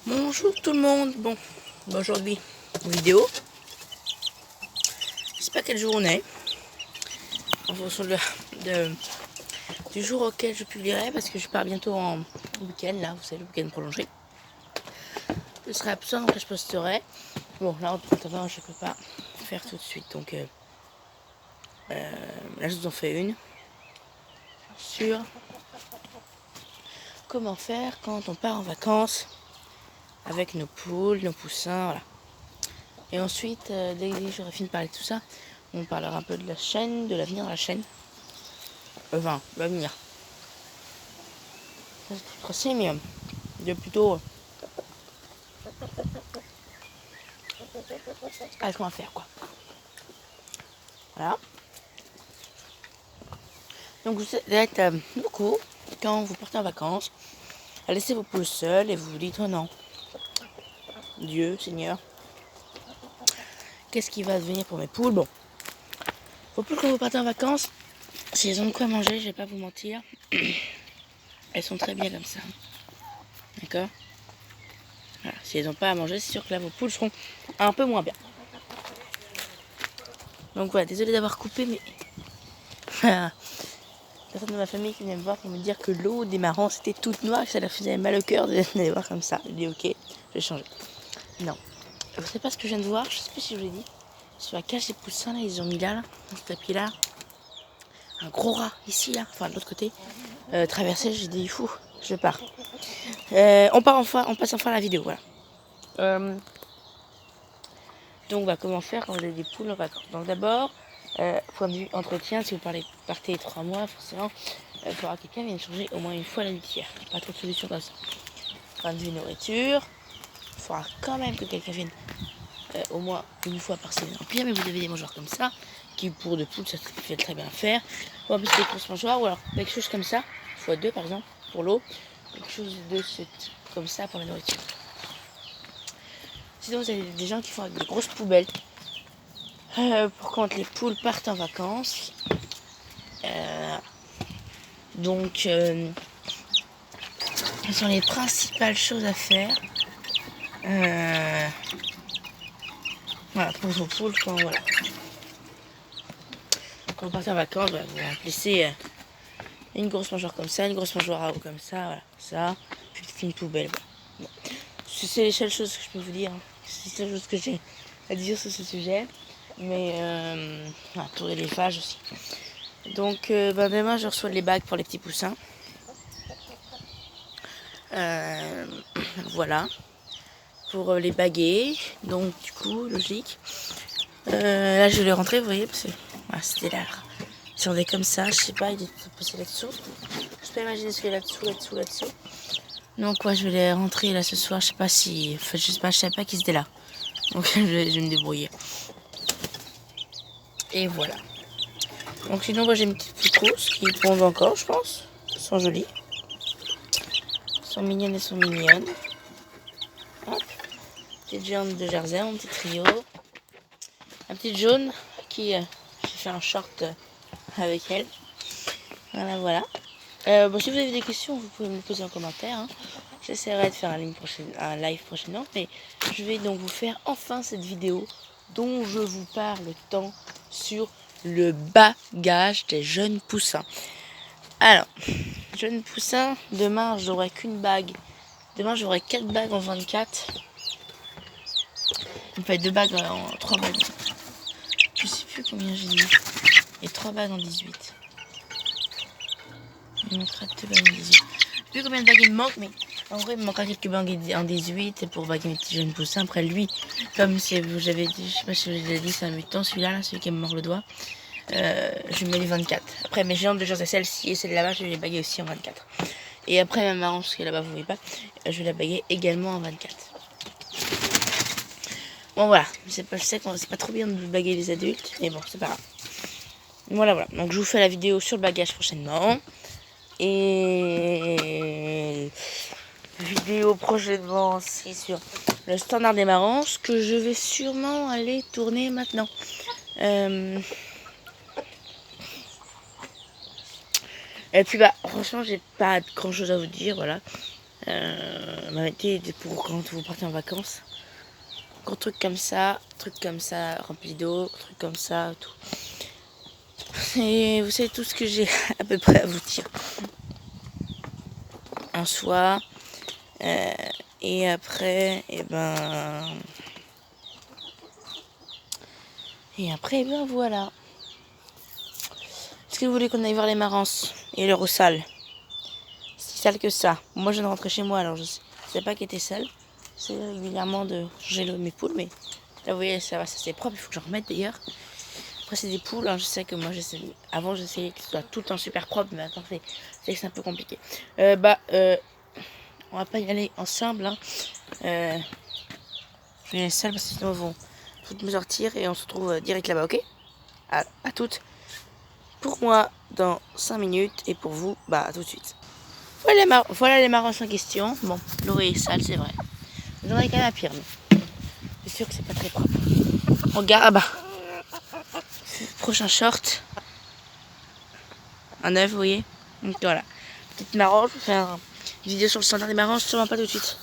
Bonjour tout le monde. Bon, aujourd'hui, vidéo. Je sais pas quel jour on est. En fonction du jour auquel je publierai, parce que je pars bientôt en week-end, là, vous savez, le week-end prolongé. Je serai absent, après je posterai. Bon, là, en attendant, je peux pas faire tout de suite. Donc, là, je vous en fais une sur comment faire quand on part en vacances avec nos poules, nos poussins, voilà. Et ensuite, dès que j'aurai fini de parler de tout ça, on parlera un peu de la chaîne, de l'avenir de la chaîne. Enfin, l'avenir. Ça, c'est tout tracé, mais de plutôt à ce qu'on va faire, quoi. Voilà. Donc, vous êtes beaucoup, quand vous partez en vacances, à laisser vos poules seules et vous vous dites, oh non, Dieu, Seigneur, qu'est-ce qui va devenir pour mes poules? Bon, vos poules, quand vous partez en vacances, si elles ont de quoi manger, je vais pas vous mentir, elles sont très bien comme ça. D'accord? Voilà. Si elles n'ont pas à manger, c'est sûr que là, vos poules seront un peu moins bien. Donc voilà, désolé d'avoir coupé, mais personne de ma famille qui venait me voir pour me dire que l'eau des marrons c'était toute noire et que ça leur faisait mal au cœur d'aller voir comme ça. Je dis ok, je vais changer. Non. Vous savez pas ce que je viens de voir? Je sais plus si je vous l'ai dit. Sur la cage des poussins, là, ils ont mis là, dans ce tapis là, un gros rat ici, là, enfin de l'autre côté. Traversé, j'ai dit fou, je pars. On passe enfin à la vidéo, voilà. Donc, comment faire quand vous avez des poules en vacances? Donc, d'abord, point de vue entretien, si vous partez 3 mois, forcément, il faudra que quelqu'un vienne changer au moins une fois la litière. Pas trop de solutions comme ça. Point de vue nourriture, il faudra quand même que quelqu'un vienne au moins une fois par semaine remplir. Mais vous avez des mangeoires comme ça, qui pour de poules, ça fait très bien faire. Ou un petit des grosses mangeoires, ou alors quelque chose comme ça, x2 par exemple, pour l'eau. Quelque chose de ce type, comme ça pour la nourriture. Sinon, vous avez des gens qui font avec des grosses poubelles. Pour quand les poules partent en vacances. Donc, ce sont les principales choses à faire. Voilà, pour vos poules, quand vous partez en vacances, voilà, vous remplissez une grosse mangeoire comme ça, une grosse mangeoire à eau comme ça, voilà, ça, puis une poubelle. Voilà. Bon. C'est les seules choses que je peux vous dire. Hein. C'est les seules choses que j'ai à dire sur ce sujet. Mais voilà, pour l'élevage aussi. Donc, demain, je reçois les bagues pour les petits poussins. Voilà. Pour les baguer. Donc, du coup, logique. Là, je vais rentrer, vous voyez, parce que voilà, c'était là. Si on est comme ça, je sais pas, il est passé là-dessous. Je peux imaginer ce qu'il y a là-dessous. Donc, ouais, je vais les rentrer là ce soir. Je sais pas si. Enfin, je savais pas qu'ils étaient là. Donc, je vais me débrouiller. Et voilà. Donc, sinon, moi, j'ai mes petites pousses qui pondent encore, je pense. Elles sont jolies. Elles sont mignonnes, elles sont mignonnes. Hop. Petite jaune de Jersey, mon petit trio. Un petit jaune qui. J'ai fait un short avec elle. Voilà. Bon, si vous avez des questions, vous pouvez me poser en commentaire. Hein. J'essaierai de faire un live prochainement. Mais je vais donc vous faire enfin cette vidéo dont je vous parle tant sur le bagage des jeunes poussins. Alors, jeunes poussins, demain j'aurai qu'une bague. Demain j'aurai 4 bagues en 24. Enfin, 2 bagues en 3 bagues. Je sais plus combien j'ai dit. Et 3 bagues en 18. Il me manquera 2 bagues en 18. Je sais plus combien de bagues il me manque, mais en vrai il me manquera quelques bagues en 18 pour baguer mes petits jeunes poussins. Après lui, comme j'avais dit, je sais pas si je vous l'ai dit, c'est un mutant celui-là, là, celui qui me mord le doigt. Je mets les 24. Après mes géantes de genre c'est celle-ci et celle là-bas, je vais les baguer aussi en 24. Et après ma marrange qui est là-bas, vous voyez pas, je vais la baguer également en 24. Bon voilà, je sais que c'est pas trop bien de baguer les adultes, mais bon, c'est pas grave. Voilà. Donc je vous fais la vidéo sur le bagage prochainement. Et vidéo prochainement aussi sur le standard des marranges que je vais sûrement aller tourner maintenant. Et puis franchement j'ai pas grand chose à vous dire, voilà. Mettez pour quand vous partez en vacances. Gros trucs comme ça, rempli d'eau, trucs comme ça, tout. Et vous savez tout ce que j'ai à peu près à vous dire. En soi. Et après, voilà. Est-ce que vous voulez qu'on aille voir les Marences et le Roussal? Si sale que ça. Moi, je viens de rentrer chez moi, alors je sais pas qui était sale. J'essaie régulièrement de changer mes poules, mais là, vous voyez, ça va, ça c'est propre. Il faut que j'en remette d'ailleurs. Après, c'est des poules. Hein, je sais que moi, avant, j'essayais que ce soit tout le temps super propre, mais maintenant, c'est un peu compliqué. On va pas y aller ensemble. Hein. Je vais y aller seule parce que sinon, ils vont toutes me sortir et on se retrouve direct là-bas, ok? À toutes. Pour moi, dans 5 minutes, et pour vous, à tout de suite. Voilà les Marences en question. Bon, l'eau est sale, c'est vrai. J'en ai quand même à pire, mais c'est sûr que c'est pas très propre. On regarde, prochain short. Un œuf, vous voyez. Donc voilà. Petite Marange, je vais faire une vidéo sur le standard des Maranges, sûrement pas tout de suite.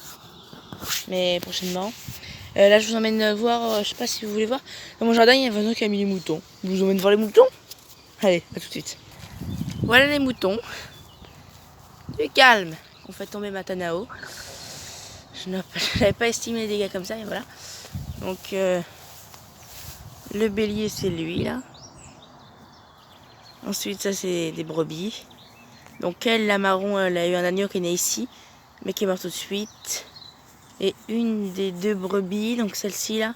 Mais prochainement. Là, je vous emmène voir, je sais pas si vous voulez voir. Dans mon jardin, il y a Vincent qui a mis les moutons. Je vous emmène voir les moutons? Allez, à tout de suite. Voilà les moutons. Du calme. On fait tomber ma Tanao. Je n'avais pas estimé les dégâts comme ça, et voilà. Donc, le bélier, c'est lui, là. Ensuite, ça, c'est des brebis. Donc, elle, la marron, elle a eu un agneau qui est né ici, mais qui est mort tout de suite. Et une des deux brebis, donc celle-ci, là,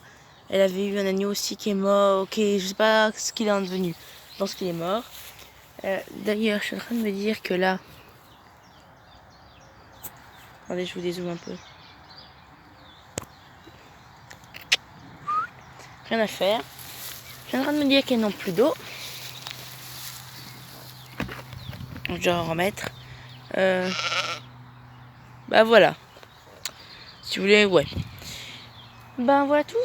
elle avait eu un agneau aussi qui est mort. Ok, je sais pas ce qu'il est en devenu. Je pense qu'il est mort. D'ailleurs, je suis en train de me dire que là... Attendez, je vous dézoome un peu. Rien à faire. Je suis en train de me dire qu'elles n'ont plus d'eau. Je dois en remettre. Voilà. Si vous voulez, ouais. Voilà tout.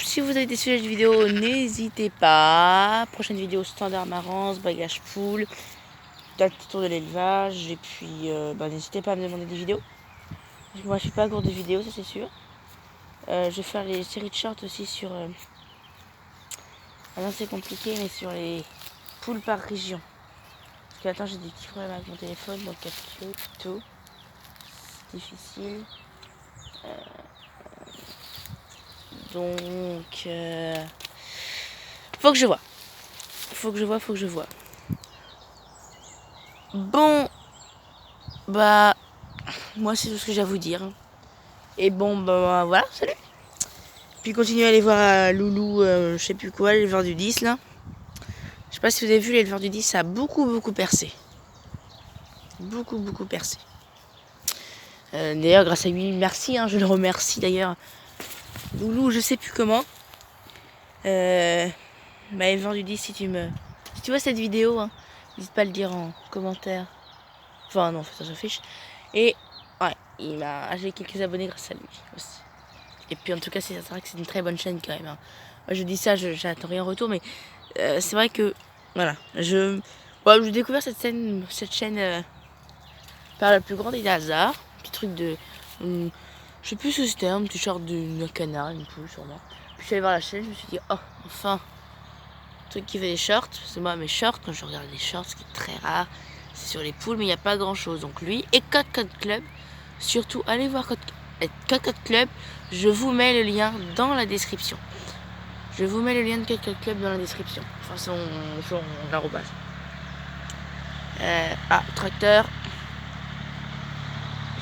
Si vous avez des sujets de vidéo, n'hésitez pas. Prochaine vidéo standard Marance, bagage poule, un petit tour de l'élevage. Et puis, n'hésitez pas à me demander des vidéos. Parce que moi, je suis pas à court de vidéos, ça c'est sûr. Je vais faire les séries de shorts aussi sur... non, c'est compliqué, mais sur les poules par région. Parce que attends, j'ai des petits problèmes avec mon téléphone, donc capture tout. C'est difficile. Donc, faut que je vois. Faut que je vois. Bon, moi c'est tout ce que j'ai à vous dire. Et bon, voilà, salut. Puis continuez à aller voir Loulou, je sais plus quoi, l'éleveur du 10 là. Je sais pas si vous avez vu, l'éleveur du 10 ça a beaucoup percé. Beaucoup percé. D'ailleurs, grâce à lui, merci, je le remercie d'ailleurs. Loulou, je sais plus comment. Éleveur du 10, si tu vois cette vidéo, n'hésite pas à le dire en commentaire. Enfin, non, ça s'en fiche. Et ouais, j'ai quelques abonnés grâce à lui aussi. Et puis en tout cas, c'est vrai que c'est une très bonne chaîne quand même. Moi, je dis ça, j'attends rien en retour, mais c'est vrai que voilà, j'ai découvert cette chaîne par la plus grande des hasards. Un petit truc de, je sais plus ce que c'était, un petit short d'un canard, une poule sûrement. Puis je suis allée voir la chaîne, je me suis dit oh enfin, un truc qui fait des shorts. C'est moi mes shorts, quand je regarde les shorts, ce qui est très rare, c'est sur les poules, mais il n'y a pas grand chose. Donc lui et Code Club, surtout allez voir Code Club. Je vous mets le lien dans la description. Je vous mets le lien de Code Club dans la description. Enfin, son l'arrobase. Tracteur.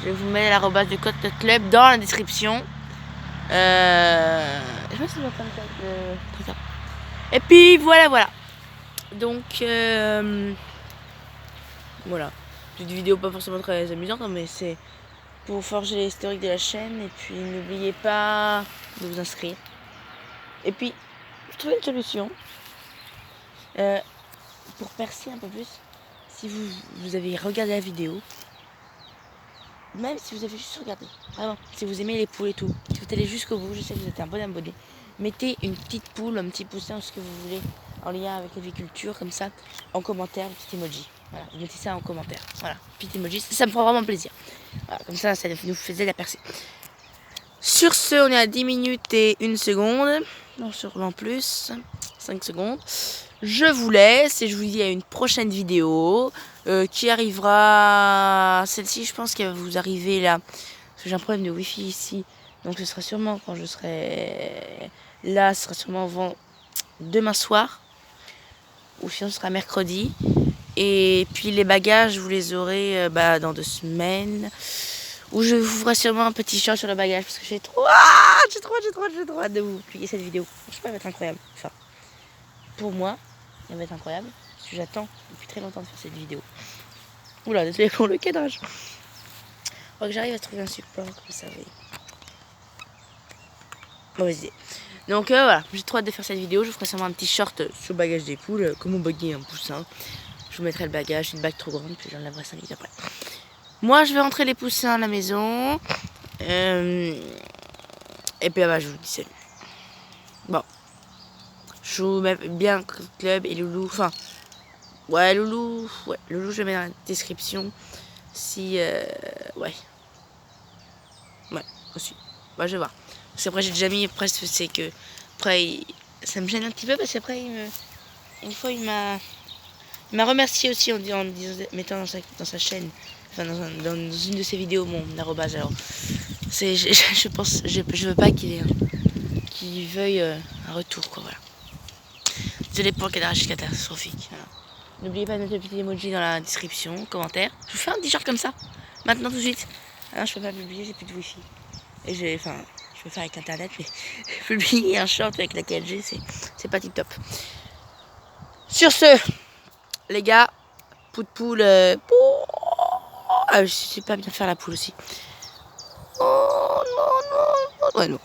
Je vous mets l'arrobase de Code Club dans la description. Je sais pas si j'entends le tracteur. Et puis voilà. Donc voilà. Petite vidéo pas forcément très amusante, mais c'est pour forger l'historique de la chaîne. Et puis n'oubliez pas de vous inscrire. Et puis je trouvais une solution pour percer un peu plus. Si vous avez regardé la vidéo, même si vous avez juste regardé, vraiment, si vous aimez les poules et tout, si vous allez jusqu'au bout, je sais que vous êtes un bon abonné, mettez une petite poule, un petit poussin, ce que vous voulez, en lien avec l'aviculture, comme ça, en commentaire, un petit emoji. Voilà, mettez ça en commentaire. Voilà, petit emoji, ça me fera vraiment plaisir. Voilà, comme ça nous faisait la percée. Sur ce, on est à 10 minutes et 1 seconde. Non, sûrement plus. 5 secondes. Je vous laisse et je vous dis à une prochaine vidéo qui arrivera. Celle-ci, je pense qu'elle va vous arriver là. Parce que j'ai un problème de wifi ici. Donc ce sera sûrement quand je serai là, ce sera sûrement demain soir. Ou sinon ce sera mercredi. Et puis les bagages, vous les aurez dans 2 semaines. Où je vous ferai sûrement un petit short sur le bagage. Parce que j'ai trop hâte de vous publier cette vidéo. Franchement, elle va être incroyable. Enfin, pour moi, elle va être incroyable. Parce que j'attends depuis très longtemps de faire cette vidéo. Oula, désolé pour le cadrage. Faut que j'arrive à trouver un support, comme vous savez. Mauvaise idée. Donc voilà, j'ai trop hâte de faire cette vidéo. Je vous ferai sûrement un petit short sur le bagage des poules. Comment baguer un poussin. Je vous mettrai le bagage, une bague trop grande, puis j'en laverai 5 minutes après. Moi, je vais rentrer les poussins à la maison. Et puis là-bas, je vous dis salut. Bon. Je vous mets bien Club et Loulou. Enfin, ouais, Loulou, je le mets dans la description. Si, ouais, aussi. Ouais, je vais voir. Parce qu'après, j'ai déjà mis, presque, c'est que, après, ça me gêne un petit peu, parce qu'après, une fois, il m'a remercié aussi en mettant dans sa chaîne, enfin, dans une de ses vidéos, mon arrobase. Alors, je pense, je veux pas qu'il veuille un retour, quoi, voilà. Désolé pour le cadrage catastrophique. N'oubliez pas de mettre le petit emoji dans la description, commentaire. Je vous fais un petit short comme ça, maintenant tout de suite. Ah, je peux pas publier, j'ai plus de wifi. Et je peux faire avec internet, mais publier un short avec la 4G, c'est pas tip top. Sur ce, les gars, poule, je sais pas bien faire la poule aussi. Oh non, ouais non,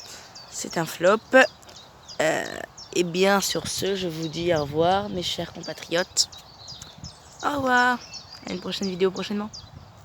c'est un flop. Et bien sur ce, je vous dis au revoir mes chers compatriotes. Au revoir, à une prochaine vidéo prochainement.